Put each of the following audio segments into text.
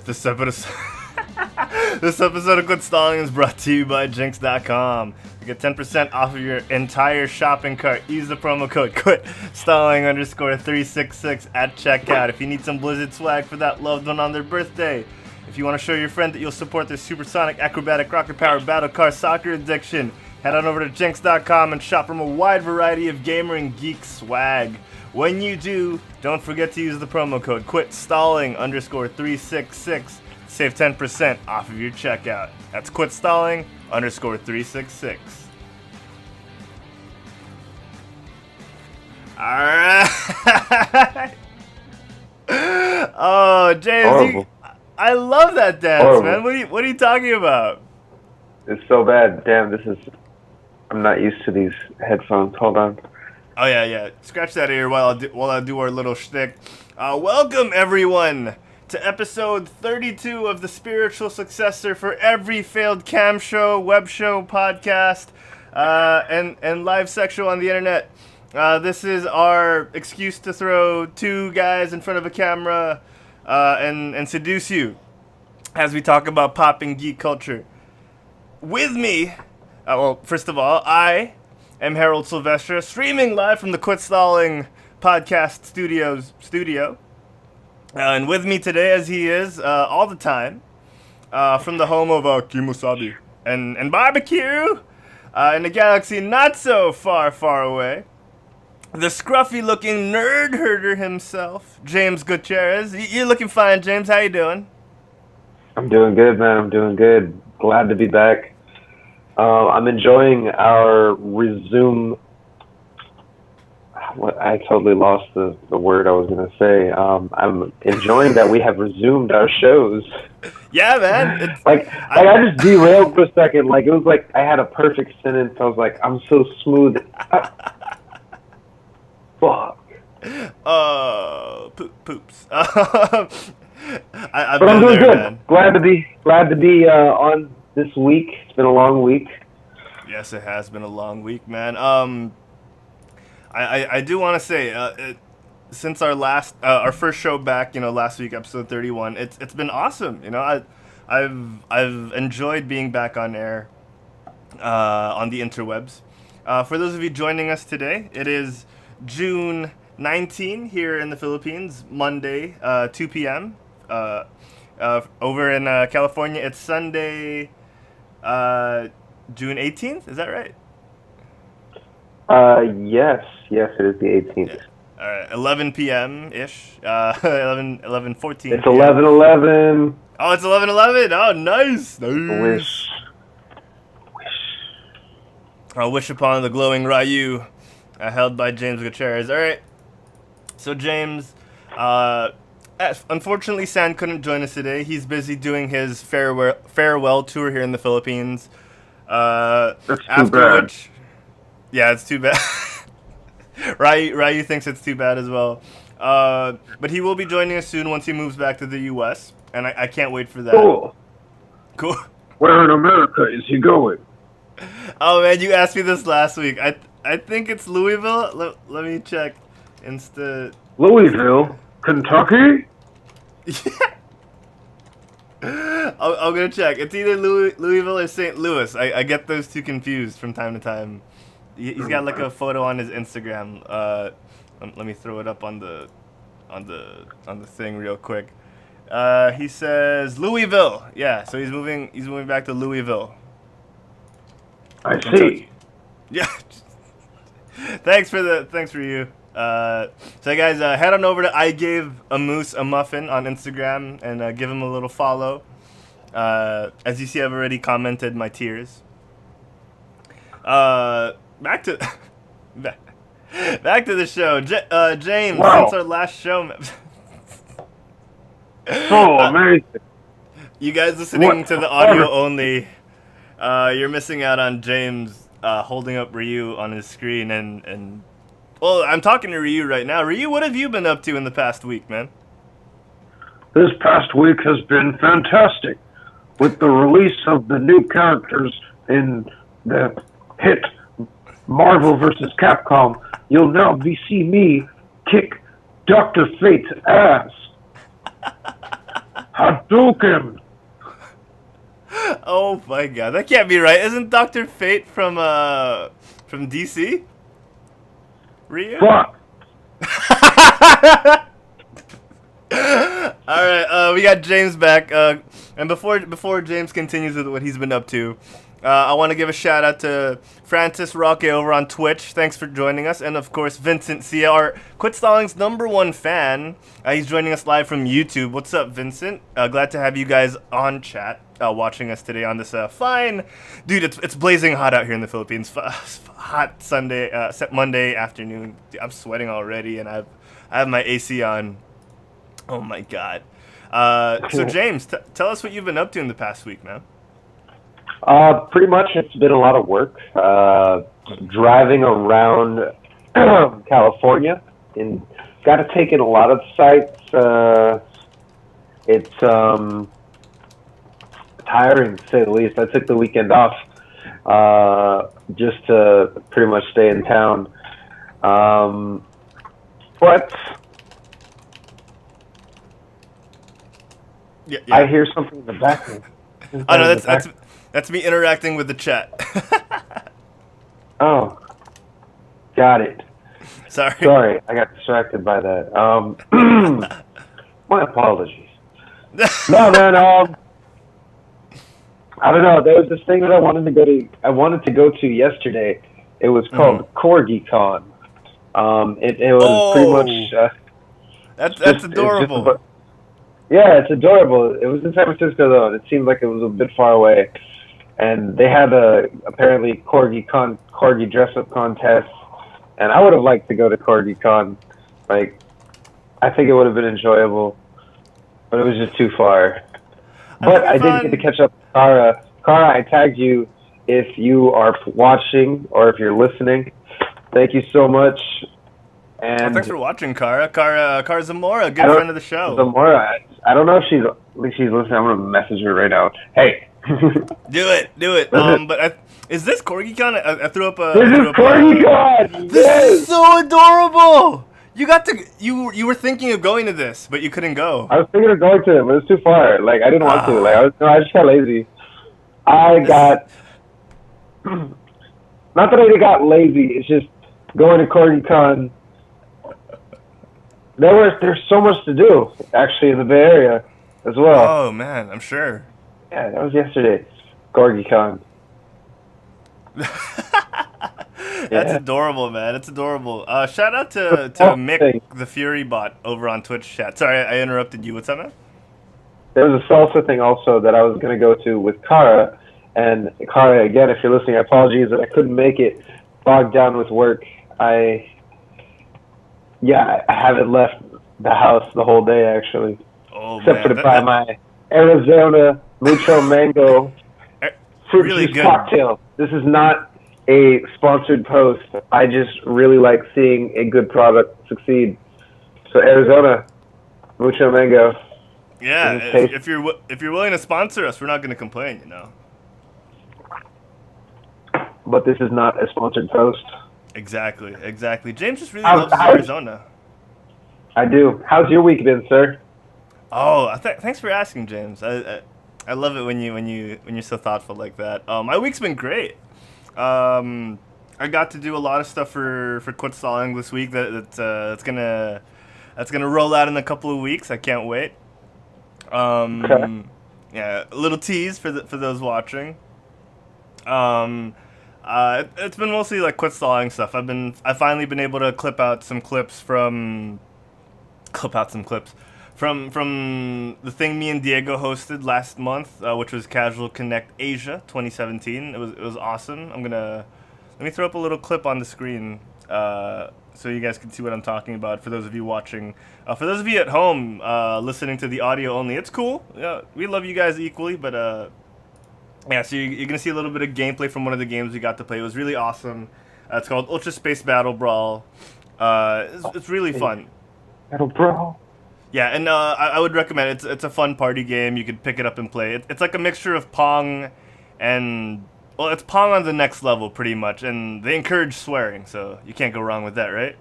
This episode, this episode of Quit Stalling is brought to you by Jinx.com. You get 10% off of your entire shopping cart. Use the promo code QUITSTALLING_366 at checkout. If you need some Blizzard swag for that loved one on their birthday. If you want to show your friend that you'll support their supersonic, acrobatic, rocket-powered battle car soccer addiction, head on over to Jinx.com and shop from a wide variety of gamer and geek swag. When you do, don't forget to use the promo code QUITSTALLING_366. Save 10% off of your checkout. That's QUITSTALLING_366. Alright. Oh, James, I love that dance, man. What are you talking about? It's so bad. Damn, I'm not used to these headphones. Hold on. Oh, yeah. Scratch that ear while I do our little shtick. Welcome, everyone, to episode 32 of the spiritual successor for every failed cam show, web show, podcast, and live sex show on the internet. This is our excuse to throw two guys in front of a camera and seduce you as we talk about pop and geek culture. With me, well, first of all, I am Herald Silvestre, streaming live from the Quit Stalling podcast studio. And with me today, as he is all the time, from the home of Kimosabi and barbecue in a galaxy not so far away, the scruffy-looking nerd herder himself, James Gutierrez. You're looking fine, James. How you doing? I'm doing good, man. I'm doing good. Glad to be back. I'm enjoying our resume. I totally lost the word I was going to say. I'm enjoying that we have resumed our shows. Yeah, man. I just derailed for a second. Like, it was like I had a perfect sentence. I was like, I'm so smooth. Fuck. Poops. But I'm doing good. Man. Glad to be on this week. It's been a long week. Yes, it has been a long week, man. I do want to say, since our first show back, last week, episode 31, it's been awesome. I've enjoyed being back on air, on the interwebs. For those of you joining us today, it is June 19 here in the Philippines, Monday, 2 p.m. Over in California, it's Sunday, June 18th. Is that right? Yes, it is the 18th. Yeah. All right, 11 p.m. ish. 11:14. It's 11:11. Oh, it's 11:11. Oh, nice. Wish. I'll wish upon the glowing Ryu, held by James Gutierrez. All right. So James, unfortunately, San couldn't join us today. He's busy doing his farewell tour here in the Philippines. That's too bad. Yeah, it's too bad. Ryu thinks it's too bad as well. But he will be joining us soon once he moves back to the U.S., and I can't wait for that. Cool. Where in America is he going? Oh, man, you asked me this last week. I think it's Louisville. Let me check. Louisville? Kentucky? Yeah. I'm going to check. It's either Louisville or St. Louis. I get those two confused from time to time. He's got like a photo on his Instagram. Let me throw it up on the thing real quick. He says Louisville. Yeah, so he's moving back to Louisville. I see. Yeah. Thanks for you. So guys, head on over to I Gave a Moose a Muffin on Instagram and give him a little follow. As you see, I've already commented my tears. Back to the show. James, wow. Since our last show, so amazing. You guys listening to the audio only, you're missing out on James holding up Ryu on his screen and well, I'm talking to Ryu right now. Ryu, what have you been up to in the past week, man? This past week has been fantastic. With the release of the new characters in the hit Marvel vs. Capcom, you'll now see me kick Dr. Fate's ass. Hadouken! Oh my god, that can't be right. Isn't Dr. Fate from DC? Ryu? Fuck! Alright, we got James back. And before James continues with what he's been up to, I want to give a shout out to Francis Roque over on Twitch. Thanks for joining us. And of course, Vincent Cia, our Quit Stalling's #1 fan. He's joining us live from YouTube. What's up, Vincent? Glad to have you guys on chat, watching us today on this fine... Dude, it's blazing hot out here in the Philippines. Hot Monday afternoon. I'm sweating already, and I have my AC on. Oh my god. So James, tell us what you've been up to in the past week, man. Pretty much it's been a lot of work. Driving around California and got to take in a lot of sites. It's tiring, to say the least. I took the weekend off just to pretty much stay in town. But Yeah. I hear something in the background. Oh no, that's me interacting with the chat. Oh, got it. Sorry. I got distracted by that. My apologies. No, man. I don't know. There was this thing that I wanted to go to yesterday. It was called CorgiCon. It was pretty much. That's adorable. Yeah, it's adorable. It was in San Francisco though, and it seemed like it was a bit far away. And they had apparently corgi dress-up contest, and I would have liked to go to CorgiCon. Like, I think it would have been enjoyable, but it was just too far. But I did get to catch up with Kara. Kara, I tagged you if you are watching or if you're listening. Thank you so much. And thanks for watching, Kara. Kara Zamora, good friend of the show. Zamora, I don't know if she's listening. I'm gonna message her right now. Hey. Do it. But is this CorgiCon? I threw up a. This is CorgiCon. This is so adorable. You were thinking of going to this, but you couldn't go. I was thinking of going to it, but it's too far. Like, I didn't want to. Like, I just got lazy. Not that I got lazy. It's just going to CorgiCon. There's so much to do actually in the Bay Area as well. Oh man, I'm sure. Yeah, that was yesterday. CorgiCon. That's adorable, man. It's adorable. Shout out to Mick, the Fury bot, over on Twitch chat. Sorry, I interrupted you. What's up, man? There was a salsa thing also that I was going to go to with Kara. And Kara, again, if you're listening, I apologize that I couldn't make it. Bogged down with work. I haven't left the house the whole day, actually. Oh, except for to buy my Arizona Mucho Mango fruit really juice good cocktail. This is not a sponsored post. I just really like seeing a good product succeed. So Arizona Mucho Mango. Yeah, if you're willing to sponsor us, we're not going to complain, you know. But this is not a sponsored post. Exactly. James just really loves Arizona. I do. How's your week been, sir? Oh, thanks for asking, James. I love it when you're so thoughtful like that. My week's been great. I got to do a lot of stuff for Quit Stalling this week. That's gonna roll out in a couple of weeks. I can't wait. Okay. Yeah, a little tease for those watching. It's been mostly like Quit Stalling stuff. I've finally been able to clip out some clips from the thing me and Diego hosted last month, which was Casual Connect Asia 2017. It was awesome. Let me throw up a little clip on the screen so you guys can see what I'm talking about. For those of you watching, for those of you at home listening to the audio only, it's cool. Yeah, we love you guys equally, but yeah. So you're gonna see a little bit of gameplay from one of the games we got to play. It was really awesome. It's called Ultra Space Battle Brawl. It's really fun. Battle Brawl. Yeah, and I would recommend it. It's a fun party game. You could pick it up and play. It's like a mixture of Pong and... Well, it's Pong on the next level, pretty much. And they encourage swearing, so you can't go wrong with that, right?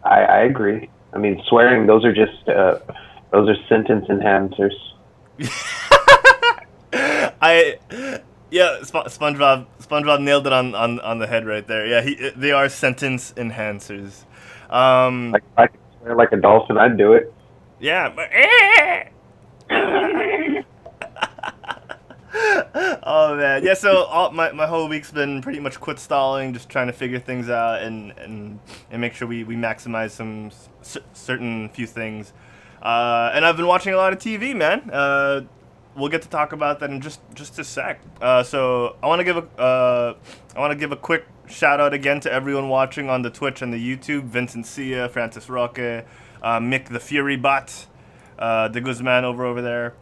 I agree. I mean, swearing, those are just Those are sentence enhancers. SpongeBob nailed it on the head right there. Yeah, they are sentence enhancers. Like, if I could swear like a dolphin, I'd do it. Yeah, but oh man, yeah. So my whole week's been pretty much quit stalling, just trying to figure things out and make sure we maximize some certain few things. And I've been watching a lot of TV, man. We'll get to talk about that in just a sec. So I want to give a quick shout out again to everyone watching on the Twitch and the YouTube: Vincent Sia, Francis Roque, Mick the Fury Bot, De Guzman over there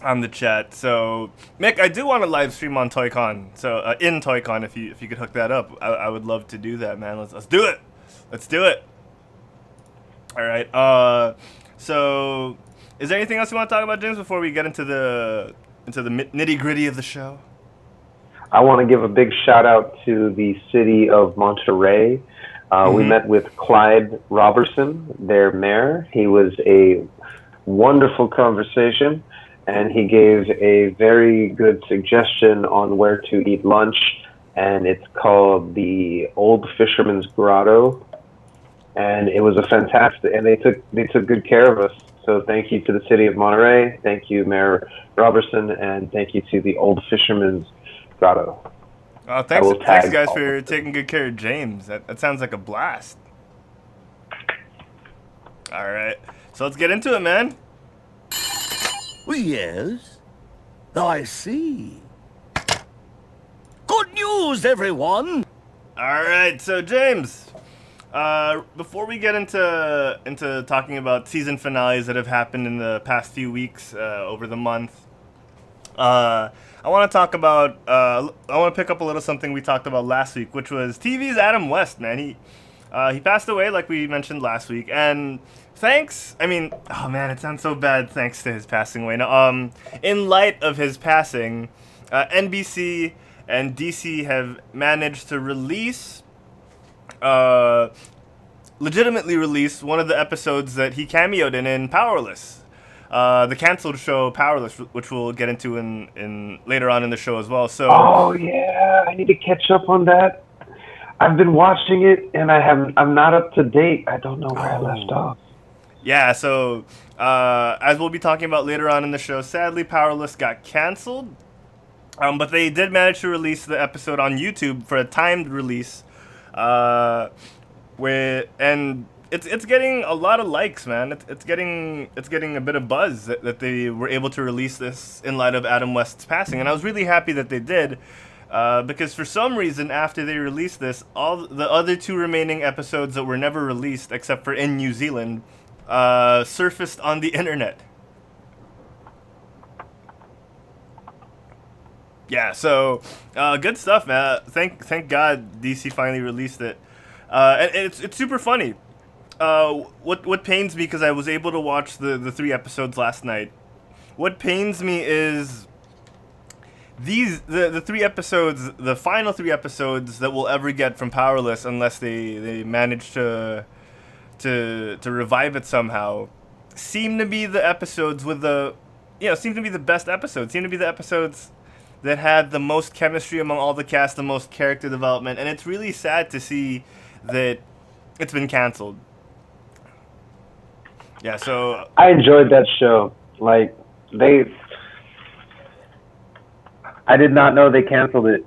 on the chat. So Mick, I do want to live stream on ToyCon. So in ToyCon, if you could hook that up, I would love to do that, man. Let's do it. Let's do it. All right. So is there anything else you want to talk about, James, before we get into the nitty gritty of the show? I want to give a big shout out to the city of Monterey. We met with Clyde Robertson, their mayor. He was a wonderful conversation, and he gave a very good suggestion on where to eat lunch, and it's called the Old Fisherman's Grotto, and it was a fantastic, and they took good care of us. So thank you to the city of Monterey, thank you Mayor Robertson, and thank you to the Old Fisherman's Grotto. Thanks guys for taking good care of James. That sounds like a blast. All right, so let's get into it, man. Yes, I see. Good news, everyone! All right, so James, before we get into talking about season finales that have happened in the past few weeks, over the month, I want to talk about. I want to pick up a little something we talked about last week, which was TV's Adam West. Man, he passed away, like we mentioned last week, and oh man, it sounds so bad. Thanks to his passing away. Now, in light of his passing, NBC and DC have managed to legitimately release one of the episodes that he cameoed in Powerless, the canceled show Powerless, which we'll get into in later on in the show as well. So, oh yeah, I need to catch up on that. I've been watching it, and I'm not up to date. I don't know where I left off. Yeah, so as we'll be talking about later on in the show, sadly Powerless got canceled, but they did manage to release the episode on YouTube for a timed release, and it's getting a lot of likes, man. It's getting a bit of buzz that they were able to release this in light of Adam West's passing, and I was really happy that they did. Because for some reason, after they released this, all the other two remaining episodes that were never released, except for in New Zealand, surfaced on the internet. Yeah, so good stuff, man. Thank God DC finally released it, and it's super funny. What pains me, because I was able to watch the 3 episodes last night. What pains me is the 3 episodes, the final 3 episodes that we'll ever get from Powerless, unless they manage to revive it somehow, seem to be the episodes with seem to be the best episodes, seem to be the episodes that had the most chemistry among all the cast, the most character development, and it's really sad to see that it's been canceled. Yeah, so I enjoyed that show. Like, I did not know they canceled it.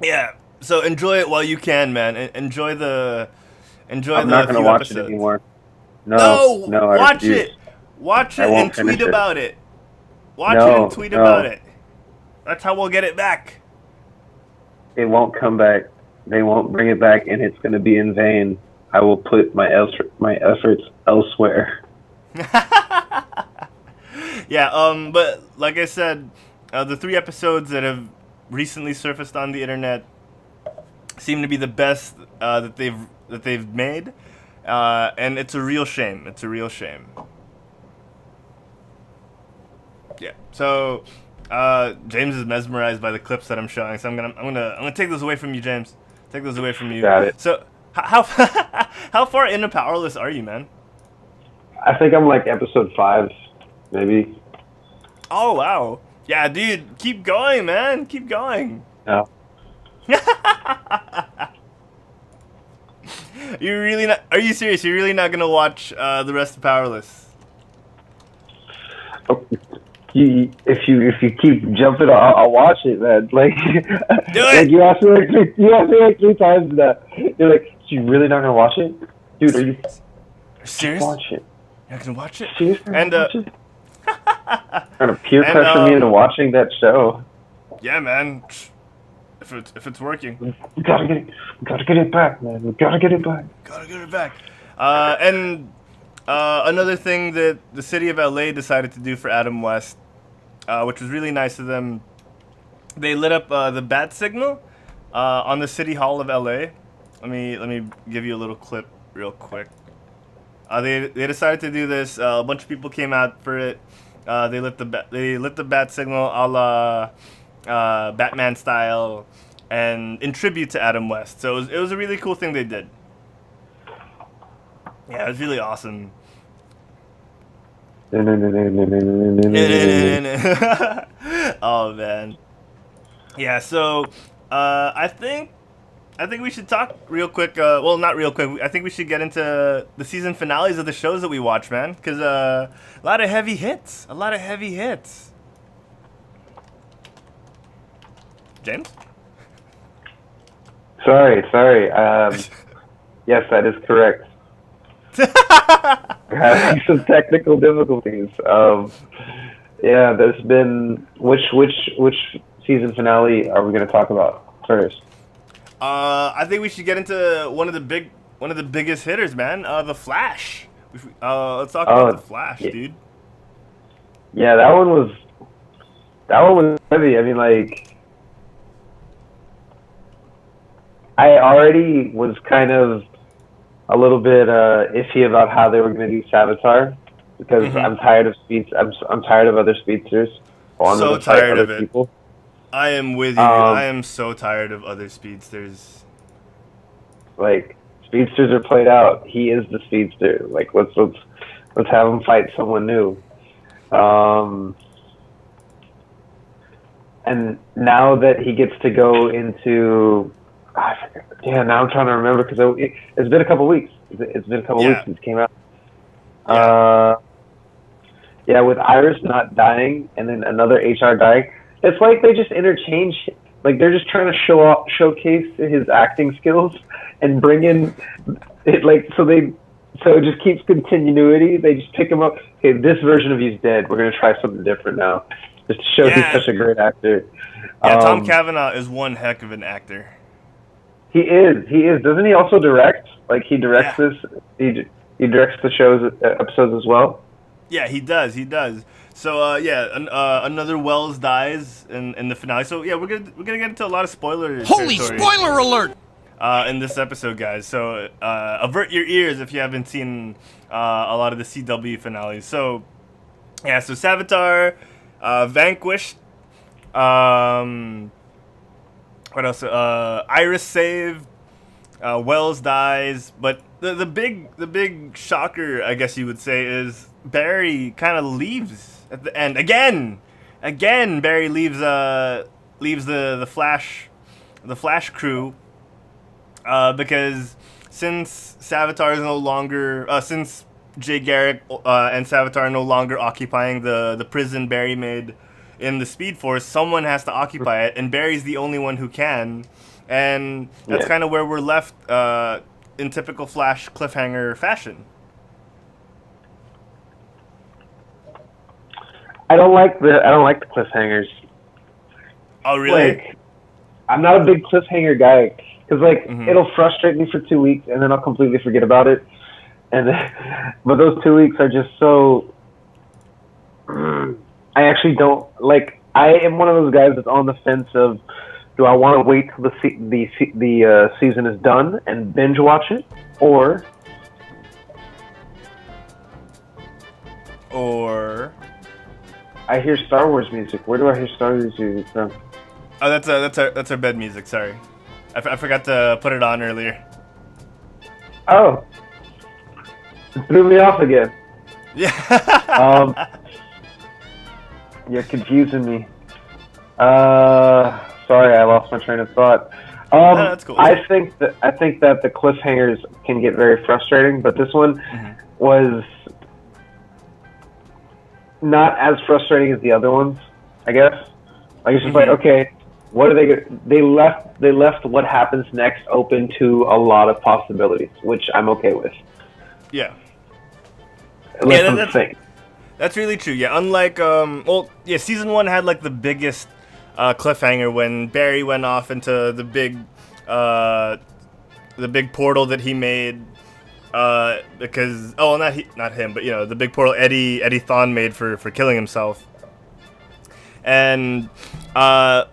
Yeah, so enjoy it while you can, man. Enjoy the I'm not going to watch episodes. It anymore. No, watch it. Watch it and tweet about it. Watch it and tweet about it. That's how we'll get it back. It won't come back. They won't bring it back, and it's going to be in vain. I will put my efforts elsewhere. Yeah, but like I said, the 3 episodes that have recently surfaced on the internet seem to be the best that they've made, and it's a real shame. It's a real shame. Yeah. So James is mesmerized by the clips that I'm showing, so I'm gonna take those away from you, James. Take those away from you. Got it. So how far into Powerless are you, man? I think I'm like episode 5, maybe. Oh wow. Yeah, dude, keep going, man. Keep going. Yeah. You're really not? Are you serious? You're really not gonna watch the rest of Powerless? If you keep jumping, I'll watch it, man. Like, Do it! like you asked me like 3 times that. You're like, so you really not gonna watch it, dude? Are you Serious? watch it? You're not gonna watch it? Seriously? And watch it? Trying to peer And, pressure me into watching that show. yeah, man. If it's working, We gotta get it back, man. We gotta get it back. gotta get it back. And another thing that the city of LA decided to do for Adam West, which was really nice of them, they lit up the bat signal on the city hall of LA. Let me give you a little clip real quick. They decided to do this. A bunch of people came out for it. They lit the bat signal a la Batman style, and in tribute to Adam West. So it was a really cool thing they did. Yeah, it was really awesome. Oh man. Yeah, so I think we should talk real quick. Well, not real quick. I think we should get into the season finales of the shows that we watch, man. Because a lot of heavy hits. A lot of heavy hits. James? Sorry. Yes, that is correct. We're having some technical difficulties. Yeah, there's been which season finale are we going to talk about first? I think we should get into one of the biggest hitters, man. The Flash. Let's talk about the Flash, dude. Yeah, that one was heavy. I mean, like, I already was kind of a little bit iffy about how they were going to do Savitar, because I'm tired of speeds. I'm tired of other speedsters. So tired of it. People. I am with you. I am so tired of other speedsters. Like, speedsters are played out. He is the speedster. Like, let's have him fight someone new. And now that he gets to go into, now I'm trying to remember, because it's been a couple weeks. It's been a couple weeks since it came out. With Iris not dying and then another HR dying, it's like they just interchange. Like, they're just trying to showcase his acting skills and bring in it. Like, so it just keeps continuity. They just pick him up. Okay, this version of you's dead. We're gonna try something different now, just to show he's such a great actor. Yeah, Tom Cavanaugh is one heck of an actor. He is. Doesn't he also direct? Like, he directs this. He directs the show's episodes as well. Yeah, he does. So another Wells dies in the finale. So yeah, we're gonna get into a lot of spoiler Holy territory, spoiler alert! in this episode, guys. So avert your ears if you haven't seen a lot of the CW finales. So yeah, so Savitar vanquished. What else? Iris saved. Wells dies, but the big shocker, I guess you would say, is Barry kind of leaves at the end again. Barry leaves the Flash crew because since Savitar is no longer since Jay Garrick and Savitar are no longer occupying the prison Barry made in the Speed Force, someone has to occupy it, and Barry's the only one who can. And that's kind of where we're left in typical Flash cliffhanger fashion. I don't like the cliffhangers. Oh, really? Like, I'm not a big cliffhanger guy, because it'll frustrate me for 2 weeks and then I'll completely forget about it. But those 2 weeks are just so. I actually don't like. I am one of those guys that's on the fence of, do I want to wait till the season is done and binge watch it, or I hear Star Wars music. Where do I hear Star Wars music from? Oh, that's our bed music. Sorry, I forgot to put it on earlier. Oh, it threw me off again. Yeah. You're confusing me. Sorry, I lost my train of thought. No, that's cool. I think that the cliffhangers can get very frustrating, but this one was not as frustrating as the other ones, I guess. Like it's just like, okay, what are they left what happens next open to a lot of possibilities, which I'm okay with. Yeah. Let them think. That's really true. Yeah, unlike season 1 had like the biggest cliffhanger when Barry went off into the big portal that he made because not him, but the big portal Eddie Thawne made for killing himself. And I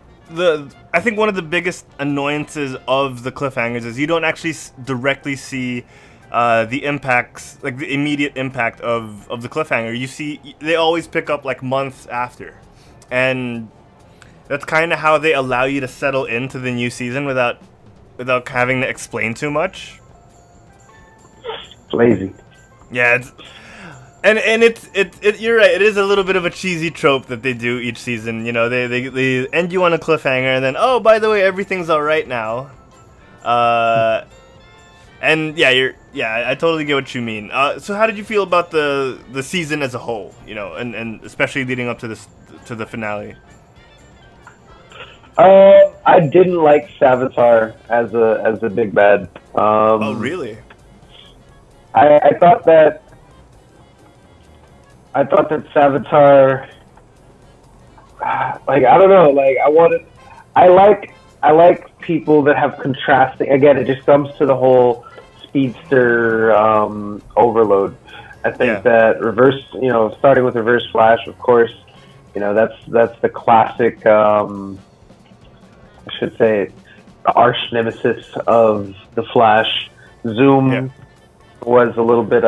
think one of the biggest annoyances of the cliffhangers is you don't actually directly see the impacts, like the immediate impact of the cliffhanger. You see, they always pick up like months after, and that's kind of how they allow you to settle into the new season without having to explain too much. It's lazy. Yeah, it's you're right. It is a little bit of a cheesy trope that they do each season. They end you on a cliffhanger, and then by the way, everything's all right now. And I totally get what you mean. So how did you feel about the season as a whole? And especially leading up to the finale. I didn't like Savitar as a big bad. Oh really? I thought that Savitar, like I don't know, like I like people that have contrasting. Again, it just comes to the whole speedster overload. I think that starting with Reverse Flash, of course, that's the classic. I should say, the arch nemesis of the Flash. Zoom was a little bit,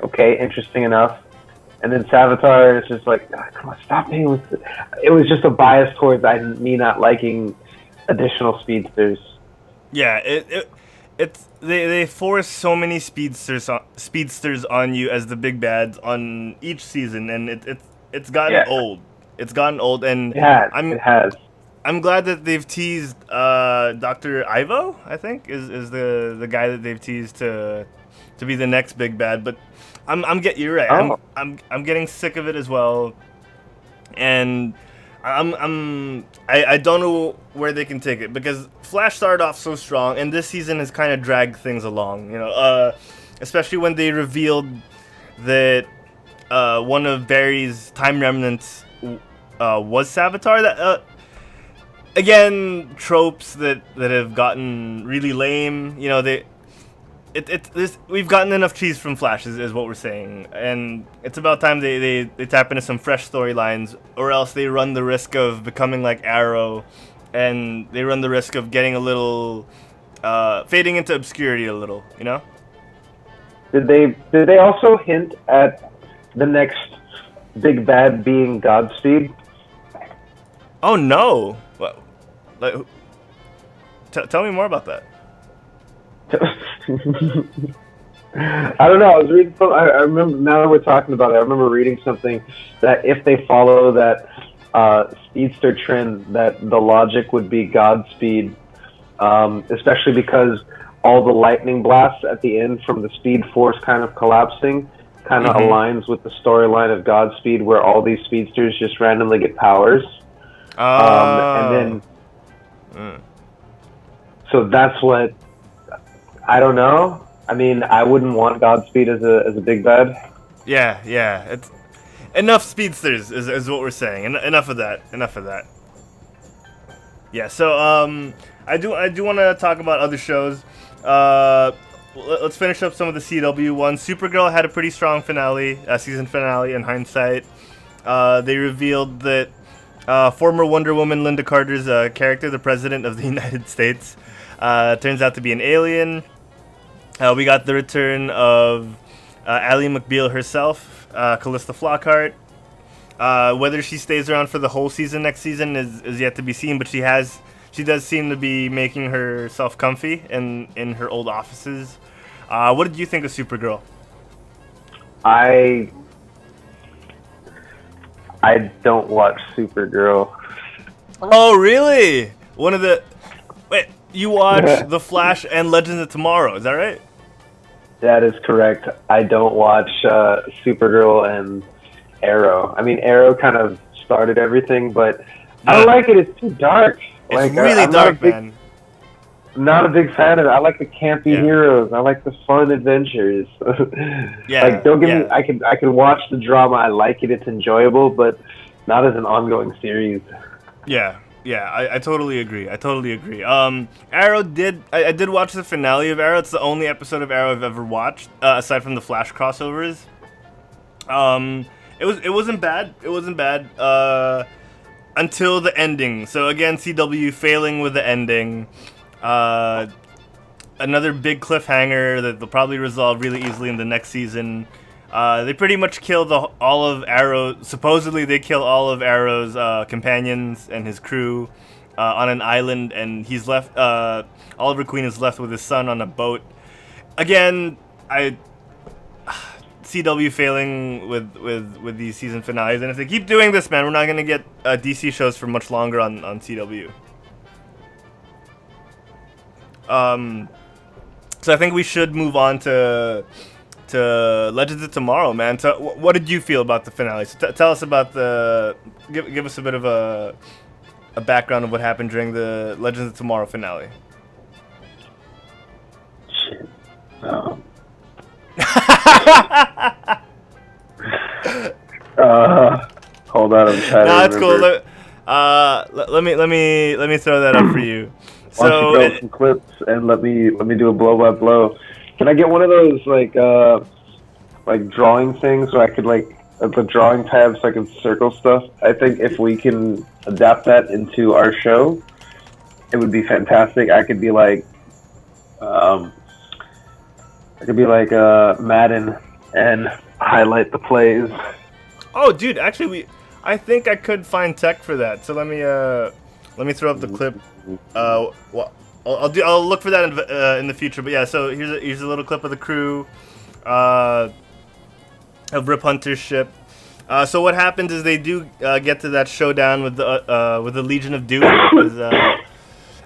okay, interesting enough. And then Savitar is just like, come on, stop being with it. It was just a bias towards me not liking additional speedsters. Yeah, they force so many speedsters on you as the big bads on each season, and it's gotten old. It's gotten old, and it has. I'm glad that they've teased Dr. Ivo, I think, is the guy that they've teased to be the next big bad. But you're right. Oh. I'm getting sick of it as well, and I don't know where they can take it because Flash started off so strong, and this season has kind of dragged things along. Especially when they revealed that one of Barry's time remnants was Savitar. That again, tropes that have gotten really lame. We've gotten enough cheese from Flash is what we're saying, and it's about time they tap into some fresh storylines, or else they run the risk of becoming like Arrow, and they run the risk of getting a little fading into obscurity a little. Did they also hint at the next big bad being Godspeed? Oh no! Tell me more about that. I don't know. I was reading I remember, now that we're talking about it, I remember reading something that if they follow that speedster trend, that the logic would be Godspeed, especially because all the lightning blasts at the end from the Speed Force kind of collapsing kind of aligns with the storyline of Godspeed, where all these speedsters just randomly get powers. And then so that's what, I don't know. I mean, I wouldn't want Godspeed as a big bad. Yeah. It's enough speedsters is what we're saying. Enough of that. Yeah. So I do want to talk about other shows. Let's finish up some of the CW ones. Supergirl had a pretty strong finale, season finale. In hindsight, they revealed that former Wonder Woman Linda Carter's character, the President of the United States, turns out to be an alien. We got the return of Ally McBeal herself, Callista Flockhart. Whether she stays around for the whole season next season is yet to be seen, but she does seem to be making herself comfy in her old offices. What did you think of Supergirl? I don't watch Supergirl. Oh, really? One of the... Wait, you watch The Flash and Legends of Tomorrow, is that right? That is correct. I don't watch Supergirl and Arrow. I mean, Arrow kind of started everything, but I don't like it. It's too dark. It's really dark, man. I'm not a big fan of it. I like the campy heroes. I like the fun adventures. Yeah. Like, don't get me. I can watch the drama. I like it. It's enjoyable, but not as an ongoing series. Yeah. Yeah, I totally agree. Arrow I did watch the finale of Arrow. It's the only episode of Arrow I've ever watched, aside from the Flash crossovers. It wasn't bad. Until the ending. So again, CW failing with the ending. Another big cliffhanger that they'll probably resolve really easily in the next season. They pretty much kill all of Arrow. Supposedly, they kill all of Arrow's companions and his crew on an island, and he's left. Oliver Queen is left with his son on a boat. Again, CW failing with these season finales, and if they keep doing this, man, we're not gonna get DC shows for much longer on CW. So I think we should move on to Legends of Tomorrow, man. So what did you feel about the finale? So tell us about give us a bit of a background of what happened during the Legends of Tomorrow finale. Shit. Hold on, I'm trying No, to it's cool. Let me throw that up for you. Why don't you throw some clips and let me do a blow by blow. Can I get one of those like drawing things so I could the drawing tab so I can circle stuff? I think if we can adapt that into our show, it would be fantastic. I could be like Madden and highlight the plays. Oh, dude, actually, I think I could find tech for that. So let me throw up the clip. I'll look for that in the future. But yeah, so here's a little clip of the crew of Rip Hunter's ship. So what happens is they do get to that showdown with the Legion of Doom,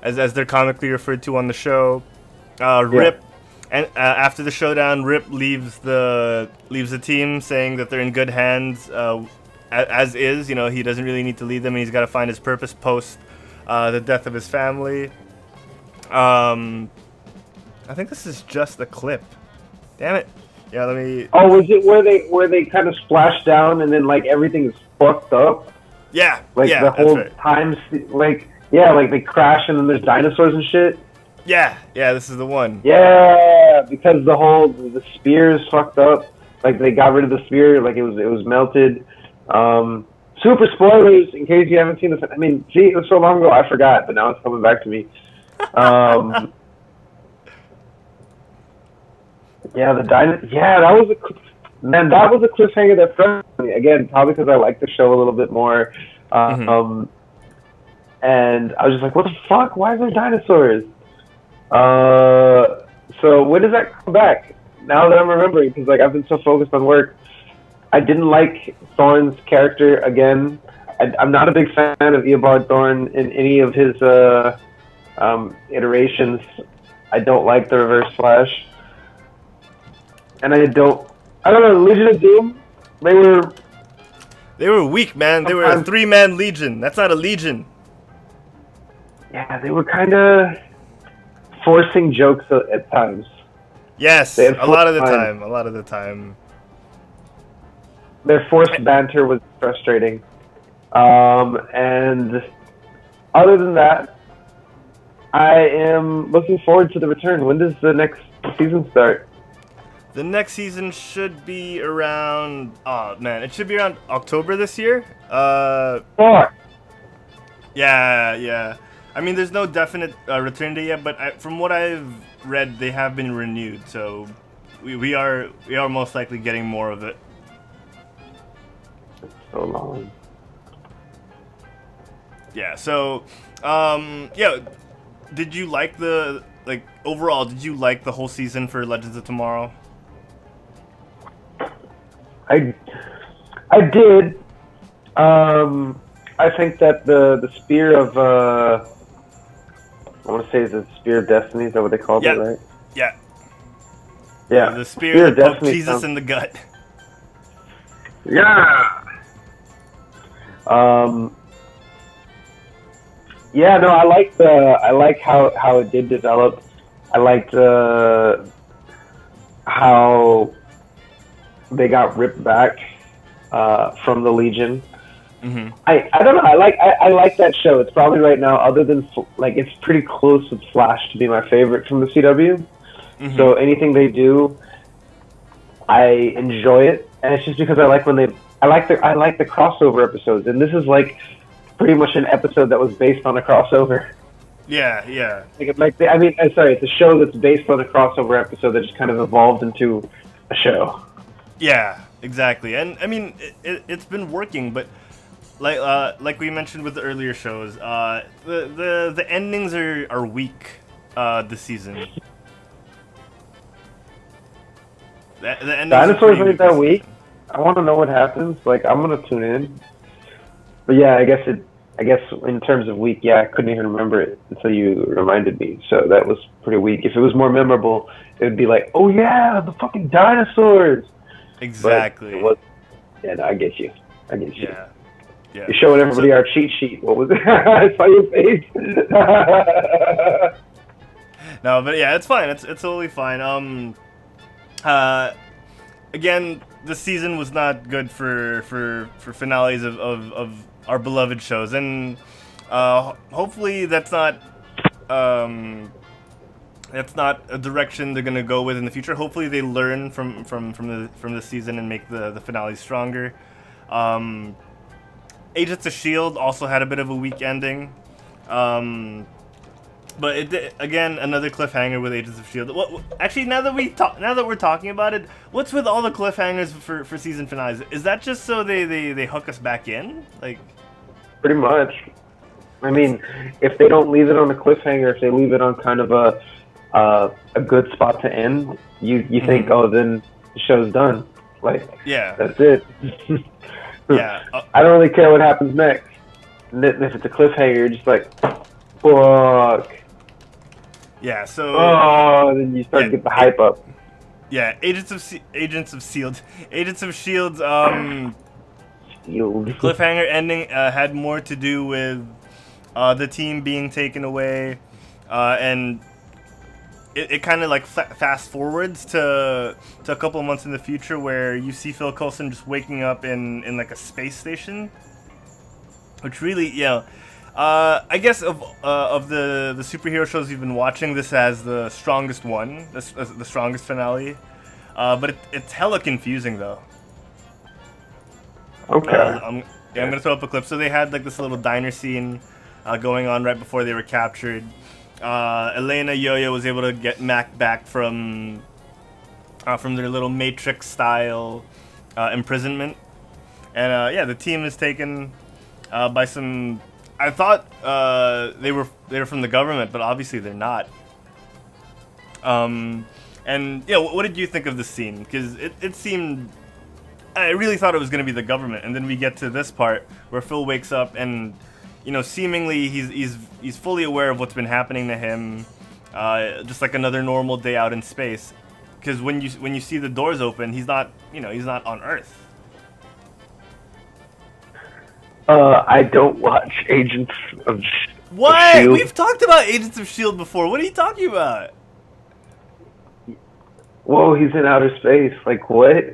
as they're comically referred to on the show. Rip. And after the showdown, Rip leaves the team, saying that they're in good hands, as is. You know, he doesn't really need to lead them, and he's got to find his purpose post the death of his family. I think this is just a clip. Damn it! Yeah, let me. Oh, was it where they kind of splash down and then like everything is fucked up? Yeah, like yeah, the whole that's right. time, like they crash and then there's dinosaurs and shit. Yeah, this is the one. Yeah, because the spear is fucked up. Like they got rid of the spear, like it was melted. Super spoilers in case you haven't seen this. I mean, see, it was so long ago I forgot, but now it's coming back to me. Yeah, that was a cliffhanger that frustrated me. Again, probably because I like the show a little bit more. And I was just like, what the fuck? Why are there dinosaurs? So when does that come back? Now that I'm remembering, because like I've been so focused on work, I didn't like Thorne's character again. I'm not a big fan of Eobard Thorne in any of his iterations. I don't like the Reverse Flash, and I don't know. Legion of Doom, they were weak, man. They were a 3-man legion. That's not a legion. Yeah, they were kind of forcing jokes at times. Yes, a lot of the time. Their forced banter was frustrating. And other than that, I am looking forward to the return. When does the next season start? The next season should be around... Oh, man. It should be around October this year. Yeah. I mean, there's no definite return date yet, but from what I've read, they have been renewed. So we are most likely getting more of it. So long. Yeah, so, did you like overall, did you like the whole season for Legends of Tomorrow? I did. I think that the spear of I want to say is the spear of destiny. Is that what they called it, right? Yeah. Yeah. The spear that of poked destiny Jesus in the gut. Yeah. Yeah, no, I like how it did develop. I liked how they got ripped back from the Legion. Mm-hmm. I don't know. I like that show. It's probably right now, other than like, it's pretty close with Flash to be my favorite from the CW. Mm-hmm. So anything they do, I enjoy it, and it's just because I like the crossover episodes, and this is like pretty much an episode that was based on a crossover. Yeah, yeah. It's a show that's based on a crossover episode that just kind of evolved into a show. Yeah, exactly. And I mean, it's been working, but like we mentioned with the earlier shows, the endings are weak this season. The endings Dinosaurs ain't that weak. I want to know what happens. Like, I'm gonna tune in. But yeah, I guess in terms of weak, yeah, I couldn't even remember it until you reminded me. So that was pretty weak. If it was more memorable, it would be like, oh yeah, the fucking dinosaurs. Exactly. But it was, yeah, no, I get you. Yeah. Yeah. You're showing everybody our cheat sheet. What was it? I saw your face. No, but yeah, it's fine. It's totally fine. Again, this season was not good for finales of our beloved shows, and hopefully that's not a direction they're gonna go with in the future. Hopefully they learn from the season and make the finales stronger. Agents of S.H.I.E.L.D. also had a bit of a weak ending. But it did, again, another cliffhanger with Agents of S.H.I.E.L.D. Actually, now that we're talking about it, what's with all the cliffhangers for season finales? Is that just so they hook us back in? Like, pretty much. I mean, if they don't leave it on a cliffhanger, if they leave it on kind of a good spot to end, you think, oh, then the show's done. Like, yeah, that's it. Yeah. I don't really care what happens next. And if it's a cliffhanger, you're just like, fuck. Yeah, so... Oh, then you start to get the hype up. Yeah, Agents of S.H.I.E.L.D. Agents of S.H.I.E.L.D.'s cliffhanger ending had more to do with the team being taken away, and it kind of like fast forwards to a couple of months in the future where you see Phil Coulson just waking up in like a space station, which really, I guess of the superhero shows you've been watching, this has the strongest one, the strongest finale. But it's hella confusing though. Okay. I'm gonna throw up a clip. So they had like this little diner scene going on right before they were captured. Elena Yo-Yo was able to get Mac back from their little Matrix style imprisonment, and the team is taken by some. I thought they were from the government, but obviously they're not. And what did you think of the scene? Because it seemed, I really thought it was going to be the government, and then we get to this part where Phil wakes up and, seemingly he's fully aware of what's been happening to him, just like another normal day out in space. Because when you see the doors open, he's not on Earth. I don't watch Agents of What? of S.H.I.E.L.D. We've talked about Agents of S.H.I.E.L.D. before. What are you talking about? Whoa, he's in outer space. Like, what?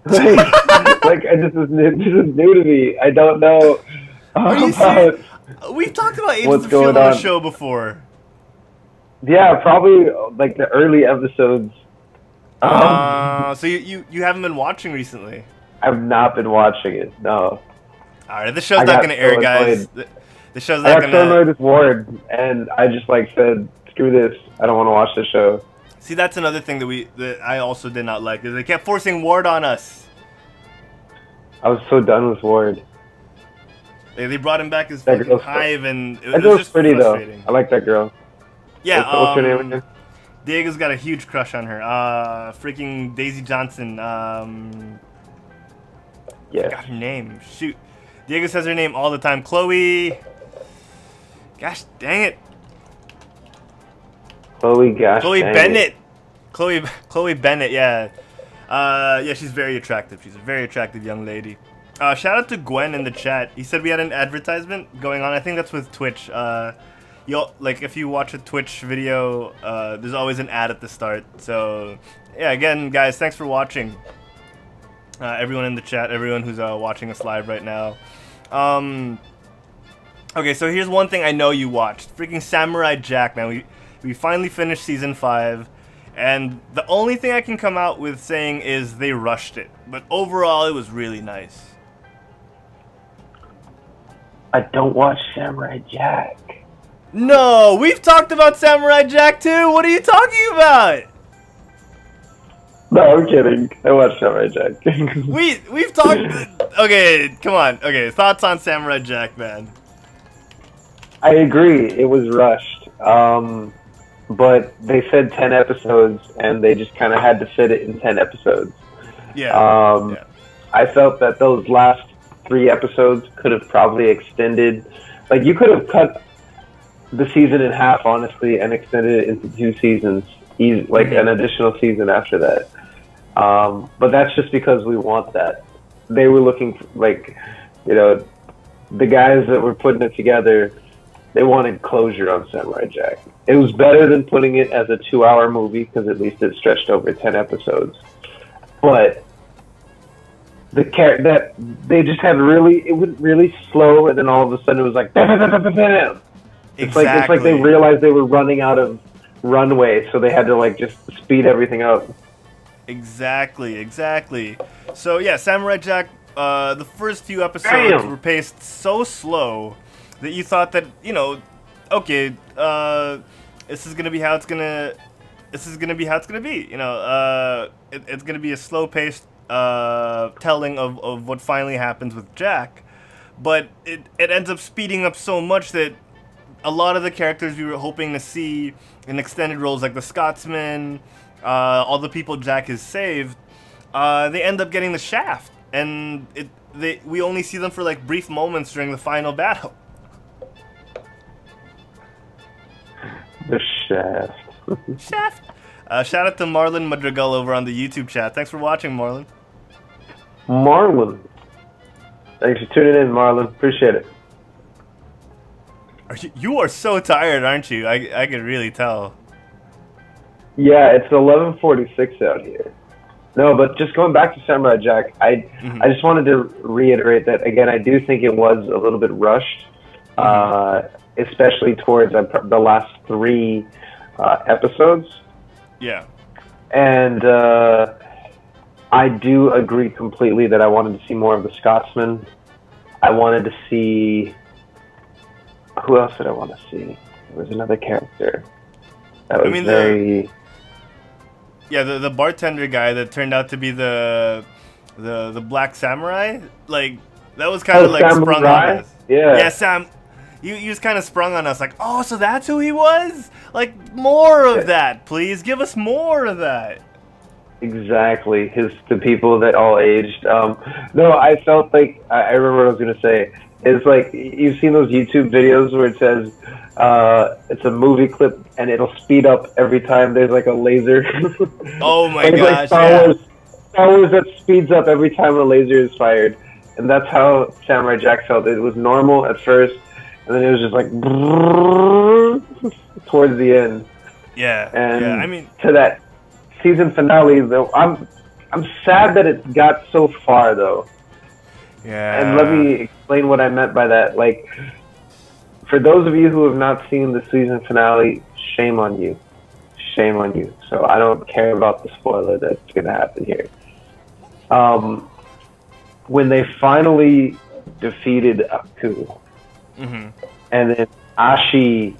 Like, this is new to me. I don't know Are you serious? We've talked about Agents of S.H.I.E.L.D. on the show before. Yeah, probably like the early episodes. So you haven't been watching recently? I've not been watching it. No. All right, the show's not going to air, guys. The show's not going to. I got so annoyed with Ward, and I just said, "Screw this! I don't want to watch this show." See, that's another thing that I also did not like, is they kept forcing Ward on us. I was so done with Ward. They brought him back as fucking Hive, and that girl's just pretty though. I like that girl. Yeah. What's her name again? Diego's got a huge crush on her. Freaking Daisy Johnson. Yes. Got her name. Shoot. Diego says her name all the time. Chloe. Gosh dang it. Chloe, gosh Chloe dang Bennett. it. Chloe Bennett, yeah. Yeah, she's very attractive. She's a very attractive young lady. Shout out to Gwen in the chat. He said we had an advertisement going on. I think that's with Twitch. You'll like if you watch a Twitch video, there's always an ad at the start. So yeah, again, guys, thanks for watching. Everyone in the chat, everyone who's watching us live right now. Okay, so here's one thing I know you watched. Freaking Samurai Jack, man. We finally finished season 5. And the only thing I can come out with saying is they rushed it. But overall, it was really nice. I don't watch Samurai Jack. No, we've talked about Samurai Jack too. What are you talking about? No, I'm kidding. I watch Samurai Jack. We've talked. Okay, come on. Okay, thoughts on Samurai Jack, man? I agree. It was rushed. But they said 10 episodes, and they just kind of had to fit it in 10 episodes. Yeah. Yeah. I felt that those last 3 episodes could have probably extended. Like, you could have cut the season in half, honestly, and extended it into 2 seasons. Like, an additional season after that. But that's just because we want that. They were looking for, like, you know, the guys that were putting it together, they wanted closure on Samurai Jack. It was better than putting it as a 2-hour movie, because at least it stretched over 10 episodes. But that they just had it went really slow, and then all of a sudden it was like, bam, bam, bam, bam, bam. It's like they realized they were running out of runway, so they had to like just speed everything up. Exactly. So yeah, Samurai Jack. The first few episodes were paced so slow that you thought that, you know, okay, this is gonna be how it's gonna be. You know, it's gonna be a slow-paced telling of what finally happens with Jack, but it ends up speeding up so much that a lot of the characters we were hoping to see in extended roles, like the Scotsman, all the people Jack has saved, they end up getting the shaft, and we only see them for like brief moments during the final battle. The shaft. Shaft. Shout out to Marlon Madrigal over on the YouTube chat. Thanks for watching, Marlon. Marlon. Thanks for tuning in, Marlon. Appreciate it. You are so tired, aren't you? I can really tell. Yeah, it's 11:46 out here. No, but just going back to Samurai Jack, I just wanted to reiterate that again. I do think it was a little bit rushed, especially towards the last 3 episodes. Yeah. And I do agree completely that I wanted to see more of the Scotsman. I wanted to see... Who else did I want to see? There was another character that was the bartender guy that turned out to be the black samurai. Like, that was kind of like Samurai? sprung on us. Yeah, Sam. You just kind of sprung on us, like, oh, so that's who he was? Like, more of that, please. Give us more of that. Exactly. The people that all aged. No, I felt like I remember what I was gonna say. It's like you've seen those YouTube videos where it says it's a movie clip and it'll speed up every time there's like a laser. Oh my gosh! Like Star Wars that speeds up every time a laser is fired, and that's how Samurai Jack felt. It was normal at first, and then it was just like towards the end. Yeah. And I mean, to that season finale, though, I'm sad that it got so far, though. Yeah. And let me explain what I meant by that. Like, for those of you who have not seen the season finale, shame on you. Shame on you. So I don't care about the spoiler that's going to happen here. When they finally defeated Aku, and then Ashi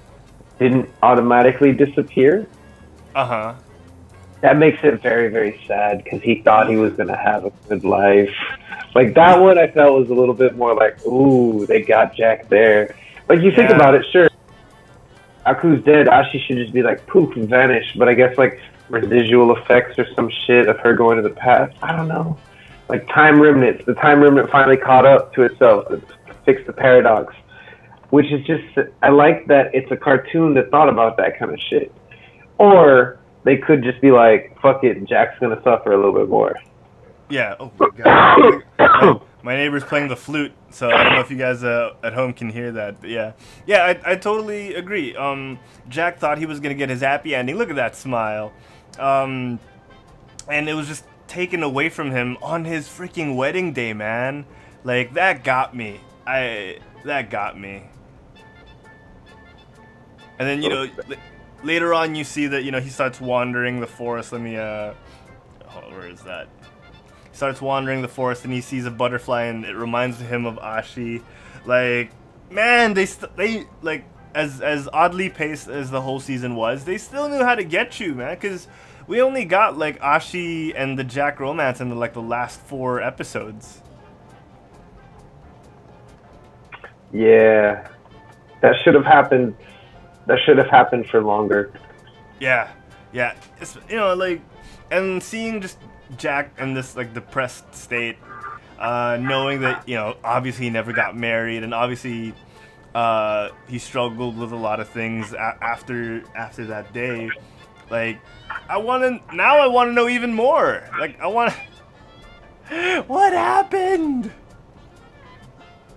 didn't automatically disappear, that makes it very, very sad because he thought he was going to have a good life. Like, that one I felt was a little bit more like, ooh, they got Jack there. Like, you think about it, sure. Aku's dead. Ashi should just be like, poof, vanish. But I guess, like, residual effects or some shit of her going to the past. I don't know. like time remnants. The time remnant finally caught up to itself to fix the paradox, which is just, I like that it's a cartoon that thought about that kind of shit. Or they could just be like, fuck it, Jack's gonna suffer a little bit more. Yeah. Oh my god. My neighbor's playing the flute, so I don't know if you guys at home can hear that. But yeah, I totally agree. Jack thought he was gonna get his happy ending. Look at that smile. And it was just taken away from him on his freaking wedding day, man. Like, that got me. That got me. And then, you know, later on you see that, you know, he starts wandering the forest. Let me, where is that? He starts wandering the forest and he sees a butterfly and it reminds him of Ashi. Like, man, they like, as oddly paced as the whole season was, they still knew how to get you, man, because we only got, like, Ashi and the Jack romance in, the last 4 episodes. Yeah. That should have happened. That should have happened for longer. Yeah. It's, you know, like, and seeing just Jack in this, like, depressed state, knowing that, you know, obviously he never got married, and obviously he struggled with a lot of things after that day. Like, I want to know even more. Like, what happened?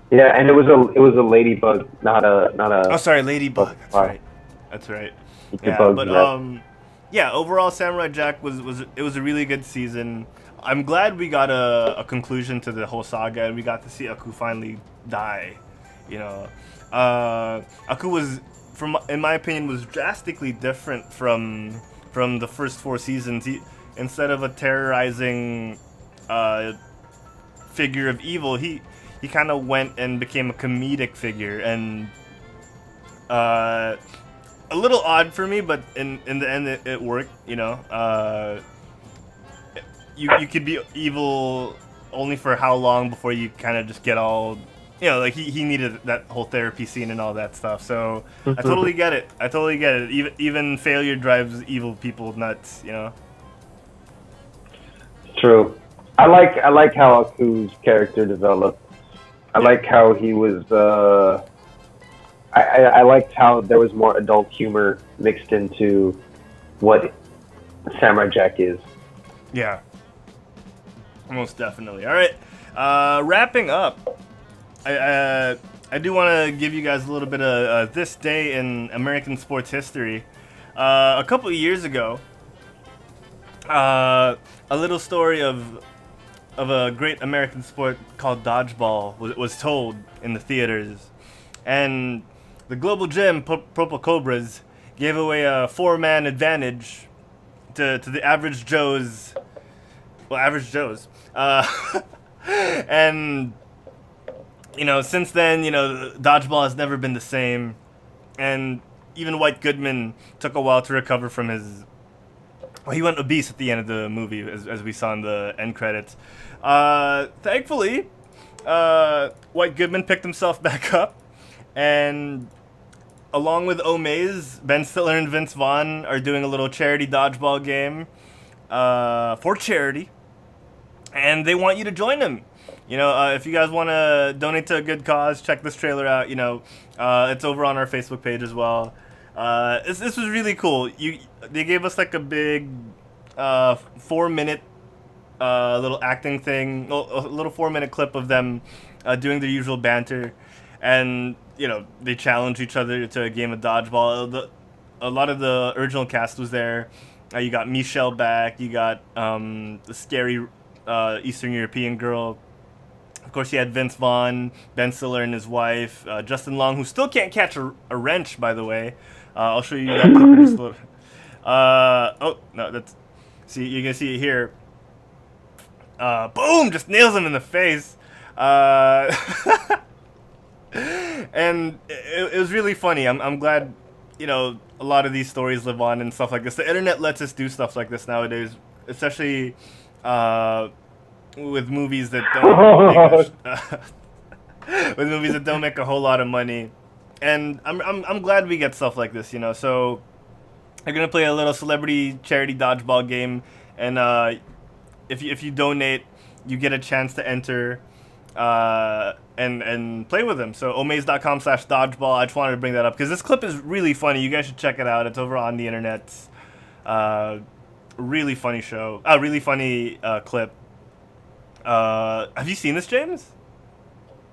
Yeah, and it was a ladybug, not a. Oh, sorry, ladybug. That's right. Yeah, but yeah. Overall, Samurai Jack was a really good season. I'm glad we got a conclusion to the whole saga, and we got to see Aku finally die. You know, Aku was, in my opinion, was drastically different from the first 4 seasons. Instead of a terrorizing figure of evil, he kind of went and became a comedic figure, and a little odd for me, but in the end it worked. You know, you could be evil only for how long before you kind of just get all, you know, like he needed that whole therapy scene and all that stuff. So I totally get it. Even failure drives evil people nuts. You know. True. I like how Aku's character developed. I like how he was. I liked how there was more adult humor mixed into what Samurai Jack is. Yeah. Most definitely. All right. Wrapping up. I do want to give you guys a little bit of this day in American sports history. A couple of years ago, a little story of a great American sport called Dodgeball was told in the theaters, and the Global Gym Purple Cobras gave away a 4-man advantage to the average Joes. And you know, since then, you know, Dodgeball has never been the same, and even White Goodman took a while to recover from his. Well, he went obese at the end of the movie, as we saw in the end credits. Thankfully, White Goodman picked himself back up, and along with Omaze, Ben Stiller and Vince Vaughn are doing a little charity dodgeball game for charity, and they want you to join them. You know, if you guys want to donate to a good cause, check this trailer out. You know, it's over on our Facebook page as well. This was really cool. They gave us like a big 4-minute little acting thing, a little 4-minute clip of them doing their usual banter, and you know, they challenge each other to a game of dodgeball. A lot of the original cast was there. You got Michelle back. You got the scary Eastern European girl. Of course, you had Vince Vaughn, Ben Stiller and his wife, Justin Long, who still can't catch a wrench, by the way. I'll show you that clip in just a little. Oh no, that's. See, you can see it here. Boom! Just nails him in the face. And it was really funny. I'm glad, you know, a lot of these stories live on and stuff like this. The internet lets us do stuff like this nowadays, especially with movies that don't make a whole lot of money. And I'm glad we get stuff like this, you know. So I'm gonna play a little celebrity charity dodgeball game, and if you donate, you get a chance to enter and play with him. So omaze.com/dodgeball. I just wanted to bring that up because this clip is really funny. You guys should check it out. It's over on the internet. Really funny show. Really funny clip. Have you seen this, James?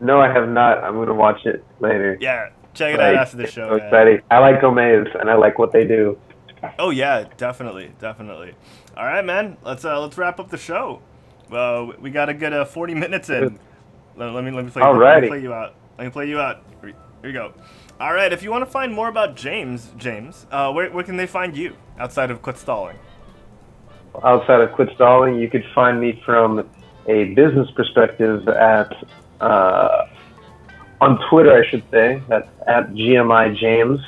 No, I have not. I'm gonna watch it later. Yeah, check it out after the show. So exciting! I like Omaze, and I like what they do. Oh yeah, definitely. All right, man. Let's wrap up the show. We got a good 40 minutes in. Let me play. Let me play you out. Here you go. All right. If you want to find more about James, where can they find you outside of Quit Stalling? Outside of Quit Stalling, you could find me from a business perspective at on Twitter, I should say. That's at GMI James.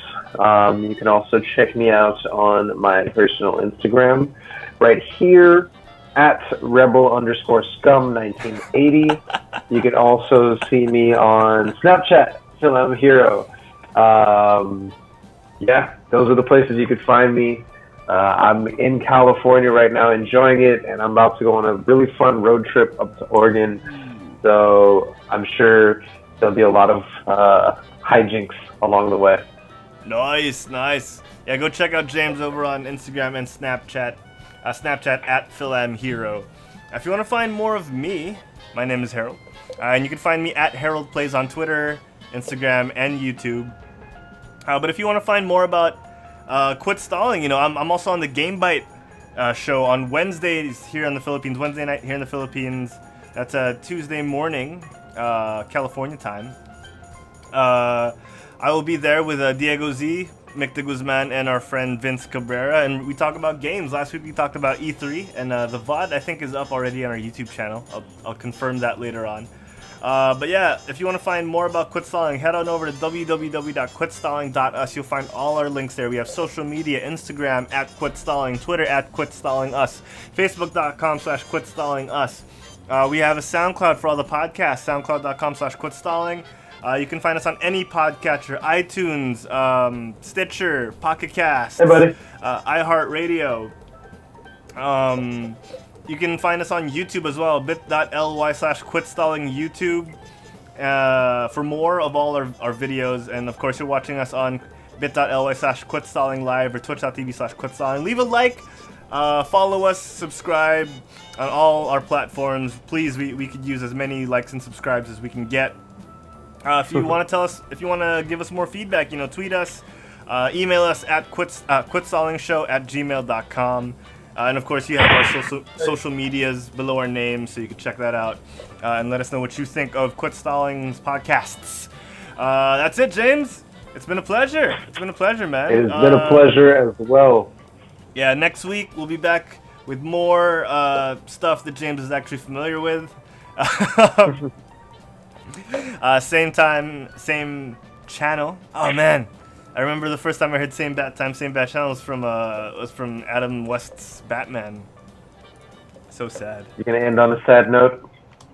You can also check me out on my personal Instagram right here at rebel_scum1980. You can also see me on Snapchat, Film Hero. Yeah, those are the places you could find me. I'm in California right now enjoying it, and I'm about to go on a really fun road trip up to Oregon. So I'm sure there'll be a lot of hijinks along the way. Nice. Yeah, go check out James over on Instagram and Snapchat. Snapchat at PhilamHero. If you want to find more of me, my name is Herald. And you can find me at Herald Plays on Twitter, Instagram, and YouTube. But if you want to find more about Quit Stalling, I'm also on the Game Bite show on Wednesdays here in the Philippines. Wednesday night here in the Philippines. That's Tuesday morning, California time. I will be there with Diego Z, Mick de Guzman, and our friend Vince Cabrera, and we talk about games. Last week we talked about E3, and the VOD I think is up already on our YouTube channel. I'll confirm that later on. But yeah, if you want to find more about Quit Stalling, head on over to www.quitstalling.us. You'll find all our links there. We have social media, Instagram at Quit Stalling, Twitter at Quit Stalling Us, Facebook.com/Quit Stalling Us. We have a SoundCloud for all the podcasts, soundcloud.com/Quit Stalling. You can find us on any podcatcher, iTunes, Stitcher, Pocket Cast, iHeartRadio. You can find us on YouTube as well, bit.ly/quitstalling YouTube for more of all our videos. And of course, you're watching us on bit.ly/quitstalling live or twitch.tv/quitstalling. Leave a like, follow us, subscribe on all our platforms. Please, we could use as many likes and subscribes as we can get. If you want to give us more feedback, tweet us, email us at quitstallingshow@gmail.com. And of course, you have our social medias below our names, so you can check that out and let us know what you think of Quit Stalling's podcasts. That's it, James. It's been a pleasure. Man. It has been a pleasure as well. Yeah, next week we'll be back with more stuff that James is actually familiar with. Same time, same channel. Oh man, I remember the first time I heard same bat time, same bat channel was from Adam West's Batman. So sad. You're gonna end on a sad note.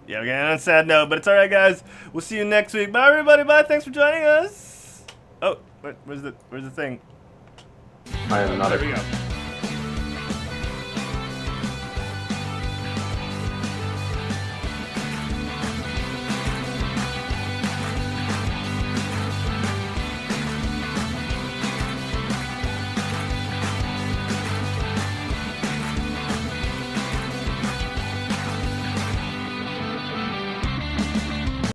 Yeah, we're gonna end on a sad note, but it's all right, guys. We'll see you next week. Bye, everybody. Bye. Thanks for joining us. Oh, where's the thing? I am not. There we go.